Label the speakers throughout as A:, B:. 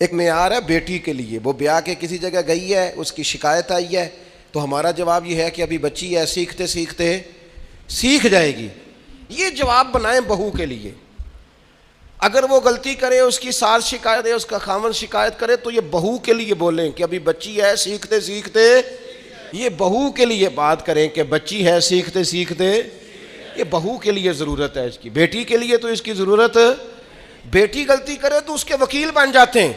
A: ایک معیار ہے بیٹی کے لیے، وہ بیاہ کے کسی جگہ گئی ہے، اس کی شکایت آئی ہے، تو ہمارا جواب یہ ہے کہ ابھی بچی ہے، سیکھتے سیکھتے سیکھ جائے گی. یہ جواب بنائیں بہو کے لیے. اگر وہ غلطی کرے، اس کی ساس شکایت ہے، اس کا خاوند شکایت کرے، تو یہ بہو کے لیے بولیں کہ ابھی بچی ہے، سیکھتے سیکھتے. یہ بہو کے لیے بات کریں کہ بچی ہے، سیکھتے سیکھتے. یہ بہو کے لیے ضرورت ہے اس کی. بیٹی کے لیے تو اس کی ضرورت، بیٹی غلطی کرے تو اس کے وکیل بن جاتے ہیں.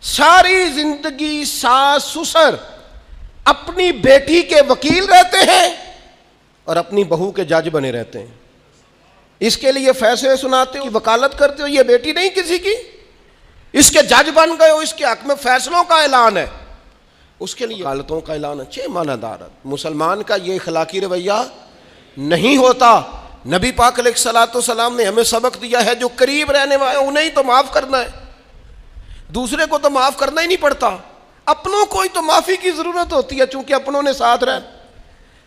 A: ساری زندگی ساس سسر اپنی بیٹی کے وکیل رہتے ہیں اور اپنی بہو کے جج بنے رہتے ہیں. اس کے لیے فیصلے سناتے ہو، وکالت کرتے ہو، یہ بیٹی نہیں کسی کی، اس کے جج بن گئے ہو، اس کے حق میں فیصلوں کا اعلان ہے، اس کے لیے وکالتوں کا اعلان ہے. چھ معنی دارت. مسلمان کا یہ اخلاقی رویہ نہیں ہوتا. نبی پاک علیہ الصلوۃ والسلام نے ہمیں سبق دیا ہے جو قریب رہنے والے انہیں ہی تو معاف کرنا ہے، دوسرے کو تو معاف کرنا ہی نہیں پڑتا. اپنوں کو ہی تو معافی کی ضرورت ہوتی ہے چونکہ اپنوں نے ساتھ رہنا.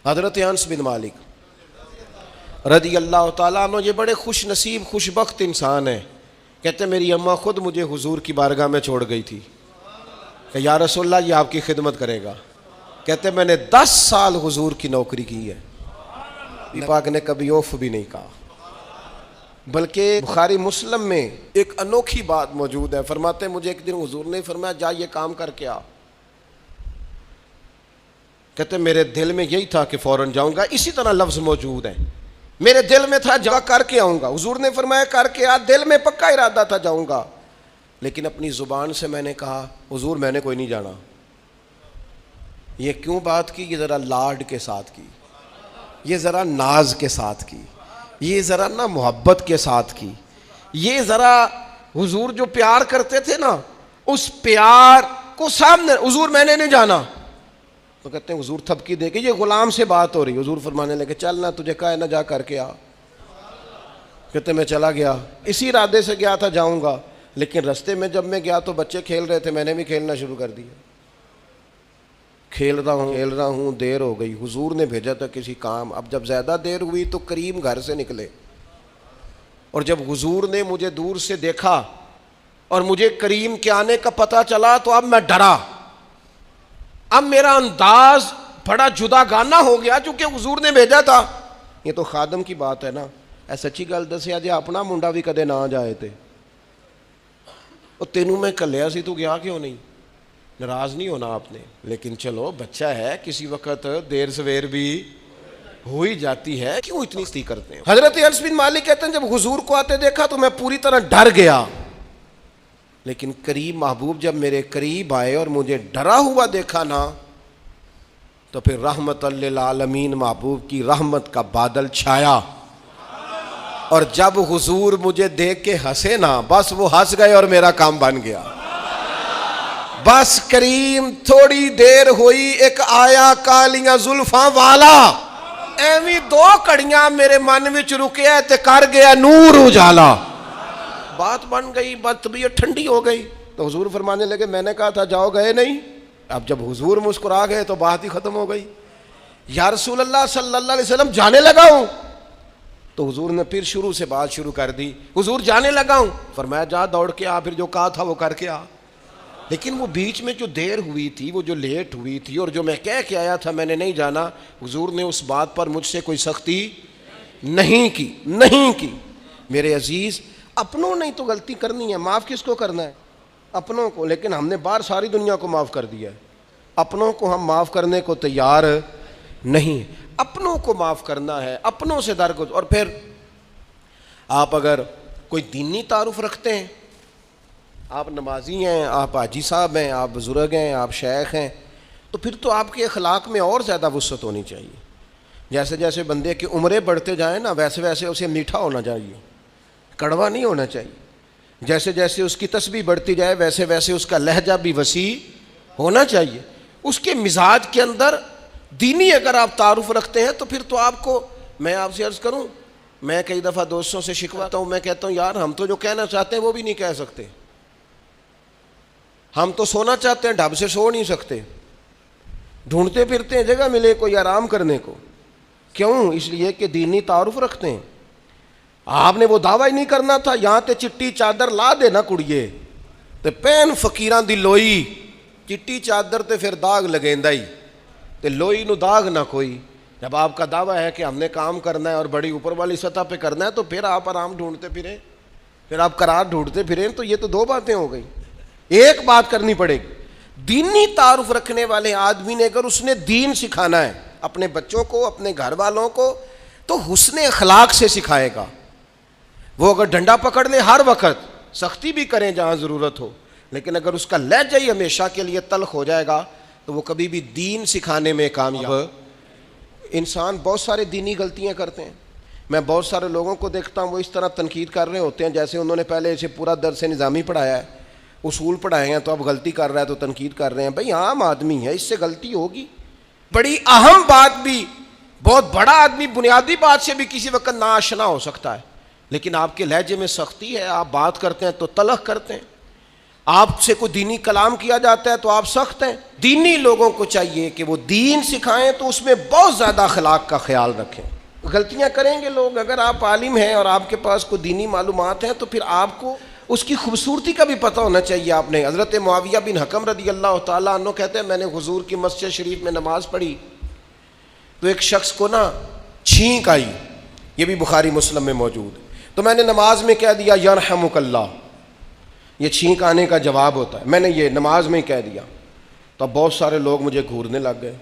A: حضرت انس بن مالک رضی اللہ تعالیٰ عنہ یہ بڑے خوش نصیب خوش بخت انسان ہیں. کہتے میری اماں خود مجھے حضور کی بارگاہ میں چھوڑ گئی تھی کہ یا رسول اللہ یہ آپ کی خدمت کرے گا. کہتے میں نے 10 سال حضور کی نوکری کی ہے. پاک نے کبھی اوف بھی نہیں کہا. بلکہ بخاری مسلم میں ایک انوکھی بات موجود ہے. فرماتے ہیں مجھے ایک دن حضور نے فرمایا جا یہ کام کر کے آ. کہتے میرے دل میں یہی تھا کہ فوراً جاؤں گا. اسی طرح لفظ موجود ہے، میرے دل میں تھا جا کر کے آؤں گا. حضور نے فرمایا کر کے آ. دل میں پکا ارادہ تھا جاؤں گا، لیکن اپنی زبان سے میں نے کہا حضور میں نے کوئی نہیں جانا. یہ کیوں بات کی؟ یہ ذرا لاڈ کے ساتھ کی، یہ ذرا ناز کے ساتھ کی، یہ ذرا نا محبت کے ساتھ کی. یہ ذرا حضور جو پیار کرتے تھے نا اس پیار کو سامنے. حضور میں نے نہیں جانا. تو کہتے ہیں حضور تھپکی دے کے، یہ غلام سے بات ہو رہی، حضور فرمانے لگے چل نہ تجھے کہا ہے نہ جا کر کے آ. کہتے میں چلا گیا، اسی ارادے سے گیا تھا جاؤں گا، لیکن رستے میں جب میں گیا تو بچے کھیل رہے تھے، میں نے بھی کھیلنا شروع کر دیا. کھیل رہا ہوں دیر ہو گئی. حضور نے بھیجا تھا کسی کام. اب جب زیادہ دیر ہوئی تو کریم گھر سے نکلے، اور جب حضور نے مجھے دور سے دیکھا اور مجھے کریم کے آنے کا پتہ چلا تو اب میں ڈرا. اب میرا انداز بڑا جدا گانا ہو گیا چونکہ حضور نے بھیجا تھا. یہ تو خادم کی بات ہے نا. اے سچی گل دسیا جی اپنا منڈا بھی کدے نہ جائے تے اور تینوں میں کلیا سی تو گیا کیوں نہیں؟ ناراض نہیں ہونا آپ نے، لیکن چلو بچہ ہے، کسی وقت دیر سویر بھی ہو ہی جاتی ہے، کیوں اتنی ستی کرتے ہیں؟ حضرت انس بن مالک کہتے ہیں جب حضور کو آتے دیکھا تو میں پوری طرح ڈر گیا، لیکن کریم محبوب جب میرے قریب آئے اور مجھے ڈرا ہوا دیکھا نا تو پھر رحمت للعالمین محبوب کی رحمت کا بادل چھایا. اور جب حضور مجھے دیکھ کے ہنسے نا بس وہ ہنس گئے اور میرا کام بن گیا. بس کریم تھوڑی دیر ہوئی ایک آیا کالیاں زلفاں والا، ایویں 2 کڑیاں میرے من وچ رکیا تے کر گیا نور اجالا. بات بن گئی، بات طبیعت ٹھنڈی ہو گئی. تو حضور فرمانے لگے میں نے کہا تھا جاؤ، گئے نہیں. اب جب حضور مسکرا گئے تو بات ہی ختم ہو گئی. یا رسول اللہ صلی اللہ علیہ وسلم جانے لگا ہوں. تو حضور نے پھر شروع سے بات شروع کر دی. حضور جانے لگا ہوں. فرمایا جا دوڑ کے آ، پھر جو کہا تھا وہ کر کے آ. لیکن وہ بیچ میں جو دیر ہوئی تھی، وہ جو لیٹ ہوئی تھی اور جو میں کہہ کے آیا تھا میں نے نہیں جانا، حضور نے اس بات پر مجھ سے کوئی سختی نہیں کی. میرے عزیز اپنوں نے تو غلطی کرنی ہے، معاف کس کو کرنا ہے؟ اپنوں کو. لیکن ہم نے باہر ساری دنیا کو معاف کر دیا ہے، اپنوں کو ہم معاف کرنے کو تیار نہیں. اپنوں کو معاف کرنا ہے، اپنوں سے درگزر. اور پھر آپ اگر کوئی دینی تعارف رکھتے ہیں، آپ نمازی ہیں، آپ حاجی صاحب ہیں، آپ بزرگ ہیں، آپ شیخ ہیں، تو پھر تو آپ کے اخلاق میں اور زیادہ وسعت ہونی چاہیے. جیسے جیسے بندے کی عمریں بڑھتے جائیں نا ویسے ویسے اسے میٹھا ہونا چاہیے، کڑوا نہیں ہونا چاہیے. جیسے جیسے اس کی تسبیح بڑھتی جائے ویسے ویسے اس کا لہجہ بھی وسیع ہونا چاہیے. اس کے مزاج کے اندر دینی اگر آپ تعارف رکھتے ہیں تو پھر تو آپ کو، میں آپ سے عرض کروں، میں کئی دفعہ دوستوں سے شکواتا ہوں، میں کہتا ہوں یار ہم تو جو کہنا چاہتے ہیں وہ بھی نہیں کہہ سکتے. ہم تو سونا چاہتے ہیں، ڈھب سے سو نہیں سکتے، ڈھونڈتے پھرتے ہیں جگہ ملے کوئی آرام کرنے کو. کیوں؟ اس لیے کہ دینی تعارف رکھتے ہیں. آپ نے وہ دعویٰ ہی نہیں کرنا تھا، یہاں تے چٹی چادر لا دے نا کڑیے، تے پین فقیراں دی لوئی چٹی چادر تے پھر داغ لگیندا ہی تے لوئی نو داغ نہ کوئی. جب آپ کا دعویٰ ہے کہ ہم نے کام کرنا ہے اور بڑی اوپر والی سطح پہ کرنا ہے تو پھر آپ آرام ڈھونڈتے پھریں, پھر آپ قرار ڈھونڈتے پھریں. تو یہ تو دو باتیں ہو گئی. ایک بات کرنی پڑے گی, دینی تعارف رکھنے والے آدمی نے اگر اس نے دین سکھانا ہے اپنے بچوں کو, اپنے گھر والوں کو, تو حسن اخلاق سے سکھائے گا. وہ اگر ڈنڈا پکڑ لے ہر وقت, سختی بھی کریں جہاں ضرورت ہو, لیکن اگر اس کا لہجہ ہی ہمیشہ کے لیے تلخ ہو جائے گا تو وہ کبھی بھی دین سکھانے میں کامیاب. انسان بہت سارے دینی غلطیاں کرتے ہیں. میں بہت سارے لوگوں کو دیکھتا ہوں وہ اس طرح تنقید کر رہے ہوتے ہیں جیسے انہوں نے پہلے اسے پورا درس نظامی پڑھایا ہے, اصول پڑھائے ہیں, تو اب غلطی کر رہا ہے تو تنقید کر رہے ہیں. بھئی عام آدمی ہے, اس سے غلطی ہوگی. بڑی اہم بات بھی, بہت بڑا آدمی بنیادی بات سے بھی کسی وقت ناآشنا ہو سکتا ہے, لیکن آپ کے لہجے میں سختی ہے, آپ بات کرتے ہیں تو تلخ کرتے ہیں. آپ سے کوئی دینی کلام کیا جاتا ہے تو آپ سخت ہیں. دینی لوگوں کو چاہیے کہ وہ دین سکھائیں تو اس میں بہت زیادہ اخلاق کا خیال رکھیں. غلطیاں کریں گے لوگ. اگر آپ عالم ہیں اور آپ کے پاس کوئی دینی معلومات ہیں تو پھر آپ کو اس کی خوبصورتی کا بھی پتہ ہونا چاہیے. آپ نے حضرت معاویہ بن حکم رضی اللہ تعالیٰ عنہ کہتے ہیں میں نے حضور کی مسجد شریف میں نماز پڑھی تو ایک شخص کو نا چھینک آئی, یہ بھی بخاری مسلم میں موجود ہے, تو میں نے نماز میں کہہ دیا یرحمک اللہ. یہ چھینک آنے کا جواب ہوتا ہے, میں نے یہ نماز میں ہی کہہ دیا. تو اب بہت سارے لوگ مجھے گھورنے لگ گئے,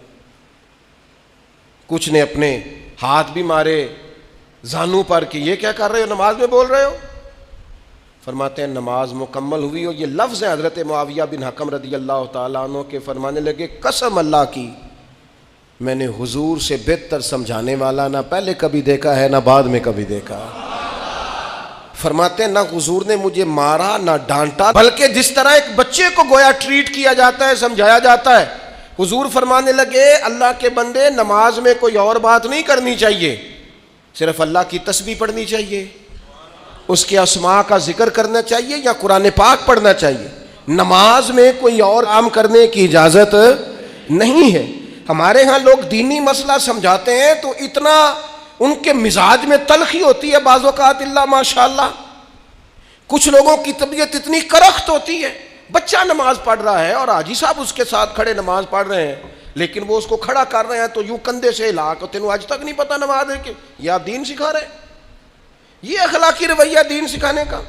A: کچھ نے اپنے ہاتھ بھی مارے زانوں پر کہ یہ کیا کر رہے ہو, نماز میں بول رہے ہو. فرماتے ہیں نماز مکمل ہوئی اور یہ لفظ ہے حضرت معاویہ بن حکم رضی اللہ تعالیٰ عنہ کے, فرمانے لگے قسم اللہ کی میں نے حضور سے بہتر سمجھانے والا نہ پہلے کبھی دیکھا ہے نہ بعد میں کبھی دیکھا. فرماتے ہیں نہ حضور نے مجھے مارا نہ ڈانٹا, بلکہ جس طرح ایک بچے کو گویا ٹریٹ کیا جاتا ہے, سمجھایا جاتا ہے. حضور فرمانے لگے اللہ کے بندے نماز میں کوئی اور بات نہیں کرنی چاہیے, صرف اللہ کی تسبیح پڑھنی چاہیے, اس کے اسماء کا ذکر کرنا چاہیے یا قرآن پاک پڑھنا چاہیے. نماز میں کوئی اور کام کرنے کی اجازت نہیں ہے. ہمارے ہاں لوگ دینی مسئلہ سمجھاتے ہیں تو اتنا ان کے مزاج میں تلخی ہوتی ہے بعض اوقات, اللہ ماشاءاللہ. کچھ لوگوں کی طبیعت اتنی کرخت ہوتی ہے, بچہ نماز پڑھ رہا ہے اور حاجی صاحب اس کے ساتھ کھڑے نماز پڑھ رہے ہیں, لیکن وہ اس کو کھڑا کر رہے ہیں تو یوں کندھے سے ہلا کے, تینوں آج تک نہیں پتہ نماز ہے کہ یہ آپ دین سکھا رہے ہیں. یہ اخلاقی رویہ دین سکھانے کا,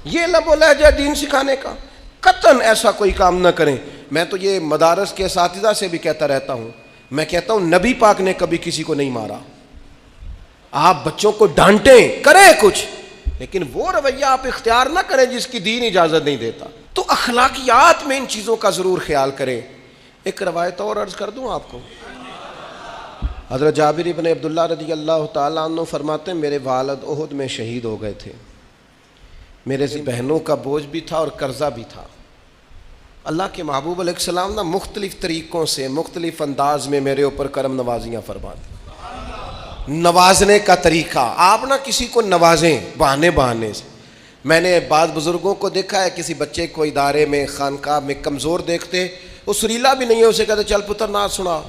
A: یہ لب و لہجہ دین سکھانے کا. قطعاً ایسا کوئی کام نہ کریں. میں تو یہ مدارس کے اساتذہ سے بھی کہتا رہتا ہوں, میں کہتا ہوں نبی پاک نے کبھی کسی کو نہیں مارا. آپ بچوں کو ڈانٹیں, کریں کچھ, لیکن وہ رویہ آپ اختیار نہ کریں جس کی دین اجازت نہیں دیتا. تو اخلاقیات میں ان چیزوں کا ضرور خیال کریں. ایک روایت اور عرض کر دوں آپ کو. حضرت جابر ابن عبداللہ رضی اللہ تعالیٰ عنہ فرماتے ہیں میرے والد احد میں شہید ہو گئے تھے, میرے بہنوں کا بوجھ بھی تھا اور قرضہ بھی تھا. اللہ کے محبوب علیہ السلام نا مختلف طریقوں سے مختلف انداز میں میرے اوپر کرم نوازیاں فرماتے. نوازنے کا طریقہ, آپ نہ کسی کو نوازیں بہانے سے. میں نے بعض بزرگوں کو دیکھا ہے کسی بچے کو ادارے میں خانقاہ میں کمزور دیکھتے, وہ سریلا بھی نہیں ہے, اسے کہتے چل پتر نعت سنا,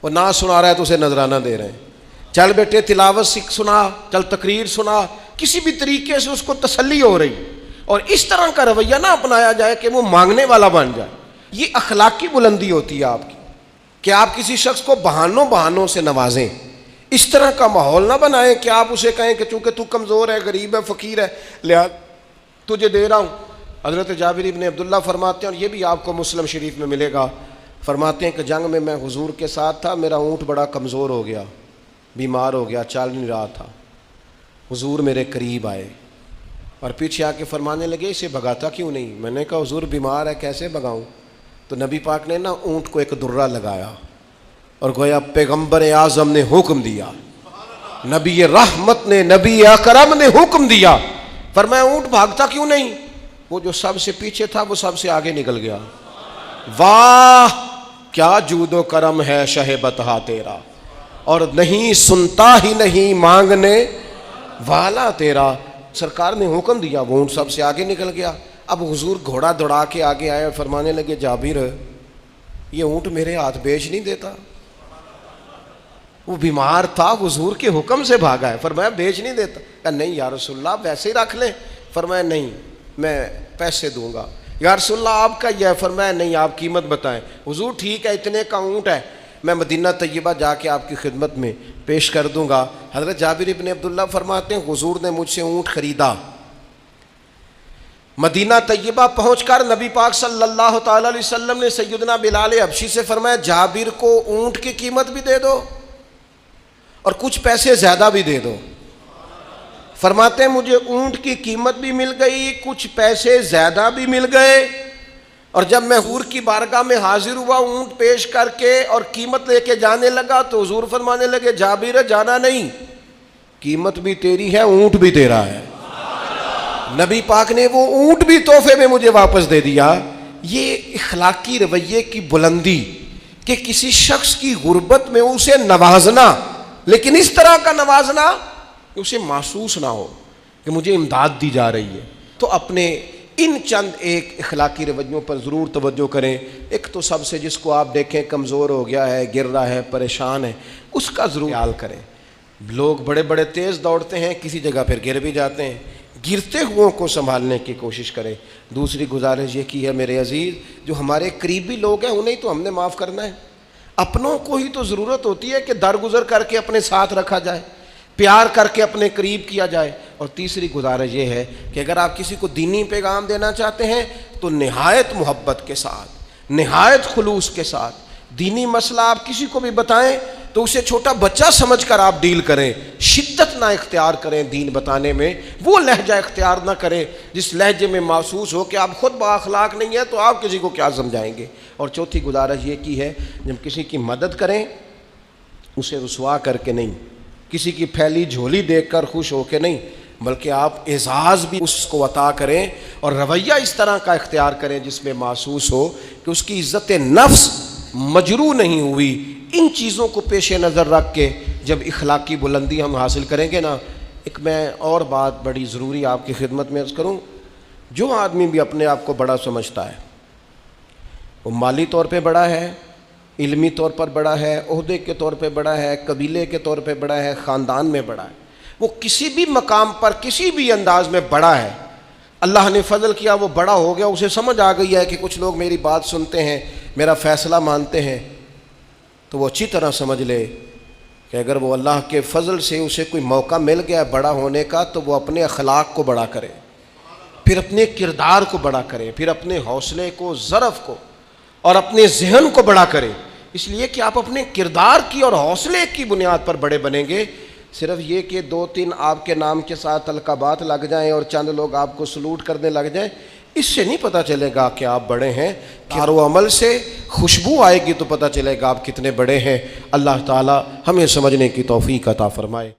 A: وہ نعت سنا رہا ہے تو اسے نذرانہ دے رہے ہیں, چل بیٹے تلاوت سنا, چل تقریر سنا, کسی بھی طریقے سے اس کو تسلی ہو رہی. اور اس طرح کا رویہ نہ اپنایا جائے کہ وہ مانگنے والا بن جائے. یہ اخلاقی بلندی ہوتی ہے آپ کی کہ آپ کسی شخص کو بہانوں سے نوازیں. اس طرح کا ماحول نہ بنائیں کہ آپ اسے کہیں کہ چونکہ تو کمزور ہے, غریب ہے, فقیر ہے, لہذا تجھے دے رہا ہوں. حضرت جابر ابن عبداللہ فرماتے ہیں, اور یہ بھی آپ کو مسلم شریف میں ملے گا, فرماتے ہیں کہ جنگ میں میں حضور کے ساتھ تھا, میرا اونٹ بڑا کمزور ہو گیا, بیمار ہو گیا, چل نہیں رہا تھا. حضور میرے قریب آئے اور پیچھے آ کے فرمانے لگے اسے بھگاتا کیوں نہیں. میں نے کہا حضور بیمار ہے, کیسے بھگاؤں. تو نبی پاک نے نا اونٹ کو ایک درہ لگایا اور گویا پیغمبر اعظم نے حکم دیا, نبی رحمت نے, نبی اکرم نے حکم دیا, فرمایا اونٹ بھاگتا کیوں نہیں. وہ جو سب سے پیچھے تھا وہ سب سے آگے نکل گیا. واہ کیا جود و کرم ہے شہ بطحا تیرا, اور نہیں سنتا ہی نہیں مانگنے والا تیرا. سرکار نے حکم دیا, وہ اونٹ سب سے آگے نکل گیا. اب حضور گھوڑا دوڑا کے آگے آئے اور فرمانے لگے جابر یہ اونٹ میرے ہاتھ بیچ نہیں دیتا. وہ بیمار تھا, حضور کے حکم سے بھاگا ہے, فرمایا بیچ نہیں دیتا. کہا نہیں یا رسول اللہ ویسے ہی رکھ لیں. فرمایا نہیں, میں پیسے دوں گا۔ یا رسول اللہ آپ کا یہ ہے؟ فرمایا نہیں، آپ قیمت بتائیں۔ حضور ٹھیک ہے، اتنے کا اونٹ ہے، میں مدینہ طیبہ جا کے آپ کی خدمت میں پیش کر دوں گا۔ حضرت جابر ابن عبداللہ فرماتے ہیں حضور نے مجھ سے اونٹ خریدا، مدینہ طیبہ پہنچ کر نبی پاک صلی اللہ تعالی علیہ وسلم نے سیدنا بلال حبشی سے فرمایا جابر کو اونٹ کی قیمت بھی دے دو اور کچھ پیسے زیادہ بھی دے دو۔ فرماتے ہیں مجھے اونٹ کی قیمت بھی مل گئی، کچھ پیسے زیادہ بھی مل گئے، اور جب میں حضور کی بارگاہ میں حاضر ہوا اونٹ پیش کر کے اور قیمت لے کے جانے لگا تو حضور فرمانے لگے جابر جانا نہیں، قیمت بھی تیری ہے، اونٹ بھی تیرا ہے۔ نبی پاک نے وہ اونٹ بھی تحفے میں مجھے واپس دے دیا۔ یہ اخلاقی رویے کی بلندی کہ کسی شخص کی غربت میں اسے نوازنا، لیکن اس طرح کا نوازنا کہ اسے محسوس نہ ہو کہ مجھے امداد دی جا رہی ہے۔ تو اپنے ان چند ایک اخلاقی رویوں پر ضرور توجہ کریں۔ ایک تو سب سے جس کو آپ دیکھیں کمزور ہو گیا ہے، گر رہا ہے، پریشان ہے، اس کا ضرور خیال کریں۔ لوگ بڑے بڑے تیز دوڑتے ہیں، کسی جگہ پھر گر بھی جاتے ہیں، گرتے ہوئوں کو سنبھالنے کی کوشش کریں۔ دوسری گزارش یہ کی ہے میرے عزیز، جو ہمارے قریبی لوگ ہیں انہیں تو ہم نے معاف کرنا ہے، اپنوں کو ہی تو ضرورت ہوتی ہے کہ درگزر کر کے اپنے ساتھ رکھا جائے، پیار کر کے اپنے قریب کیا جائے۔ اور تیسری گزارش یہ ہے کہ اگر آپ کسی کو دینی پیغام دینا چاہتے ہیں تو نہایت محبت کے ساتھ، نہایت خلوص کے ساتھ دینی مسئلہ آپ کسی کو بھی بتائیں تو اسے چھوٹا بچہ سمجھ کر آپ ڈیل کریں، شدت نہ اختیار کریں دین بتانے میں، وہ لہجہ اختیار نہ کریں جس لہجے میں محسوس ہو کہ آپ خود بااخلاق نہیں ہیں تو آپ کسی کو کیا سمجھائیں گے۔ اور چوتھی گزارش یہ کی ہے جب کسی کی مدد کریں اسے رسوا کر کے نہیں، کسی کی پھیلی جھولی دیکھ کر خوش ہو کے نہیں، بلکہ آپ اعزاز بھی اس کو عطا کریں اور رویہ اس طرح کا اختیار کریں جس میں محسوس ہو کہ اس کی عزت نفس مجروح نہیں ہوئی۔ ان چیزوں کو پیش نظر رکھ کے جب اخلاقی بلندی ہم حاصل کریں گے نا، ایک میں اور بات بڑی ضروری آپ کی خدمت میں عرض کروں، جو آدمی بھی اپنے آپ کو بڑا سمجھتا ہے، وہ مالی طور پہ بڑا ہے، علمی طور پر بڑا ہے، عہدے کے طور پہ بڑا ہے، قبیلے کے طور پہ بڑا ہے، خاندان میں بڑا ہے، وہ کسی بھی مقام پر کسی بھی انداز میں بڑا ہے، اللہ نے فضل کیا وہ بڑا ہو گیا، اسے سمجھ آ گئی ہے کہ کچھ لوگ میری بات سنتے ہیں، میرا فیصلہ مانتے ہیں، تو وہ اچھی طرح سمجھ لے کہ اگر وہ اللہ کے فضل سے اسے کوئی موقع مل گیا بڑا ہونے کا تو وہ اپنے اخلاق کو بڑا کرے، پھر اپنے کردار کو بڑا کرے، پھر اپنے حوصلے کو، ظرف کو اور اپنے ذہن کو بڑا کرے، اس لیے کہ آپ اپنے کردار کی اور حوصلے کی بنیاد پر بڑے بنیں گے۔ صرف یہ کہ دو تین آپ کے نام کے ساتھ القابات لگ جائیں اور چند لوگ آپ کو سلوٹ کرنے لگ جائیں، اس سے نہیں پتہ چلے گا کہ آپ بڑے ہیں۔ کار و عمل سے خوشبو آئے گی تو پتہ چلے گا آپ کتنے بڑے ہیں۔ اللہ تعالی ہمیں سمجھنے کی توفیق عطا فرمائے۔